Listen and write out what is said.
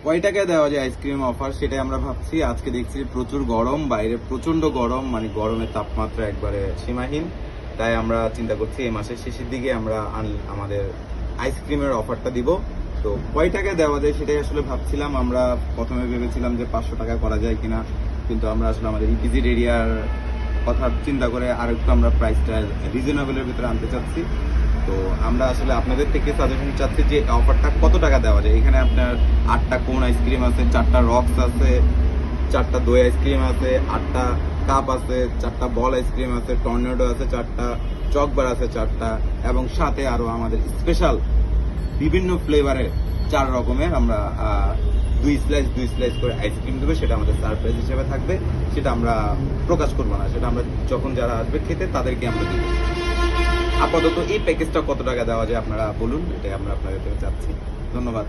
কয় টাকায় দেওয়া যায় আইসক্রিম অফার সেটাই আমরা ভাবছি। আজকে দেখছি প্রচুর গরম, বাইরে প্রচন্ড গরম, মানে গরমের তাপমাত্রা একবারে সীমাহীন। তাই আমরা চিন্তা করছি এই মাসের শেষের দিকে আমরা আমাদের আইসক্রিমের অফারটা দিব। তো কয় টাকায় দেওয়া যায় সেটাই আসলে ভাবছিলাম। আমরা প্রথমে ভেবেছিলাম যে 500 টাকায় করা যায় কিনা, কিন্তু আমরা আসলে আমাদের ইপিজিড এরিয়ার কথা চিন্তা করে আরেকটু আমরা প্রাইসটা রিজনেবলের ভিতরে আনতে চাচ্ছি। তো আমরা আসলে আপনাদের থেকে সাজেশন চাচ্ছি যে অফারটা কত টাকা দেওয়া যায়। এখানে আপনার 8টা কোন আইসক্রিম আছে, 4টা রক্স আছে, 4টা দই আইসক্রিম আছে, 8টা কাপ আছে, 4টা বল আইসক্রিম আছে, টর্নেডো আছে 4টা, চকবার আছে 4টা, এবং সাথে আরো আমাদের স্পেশাল বিভিন্ন ফ্লেভারের 4 রকমের আমরা 2 স্লাইস করে আইসক্রিম দেবে। সেটা আমাদের সারপ্রাইজ হিসেবে থাকবে, সেটা আমরা প্রকাশ করবো না, সেটা আমরা যখন যারা আসবে খেতে তাদেরকে আমরা দিব। আপাতত এই প্যাকেজটা কত টাকা দেওয়া যায় আপনারা বলুন, এটাই আমরা আপনাদের থেকে চাচ্ছি। ধন্যবাদ।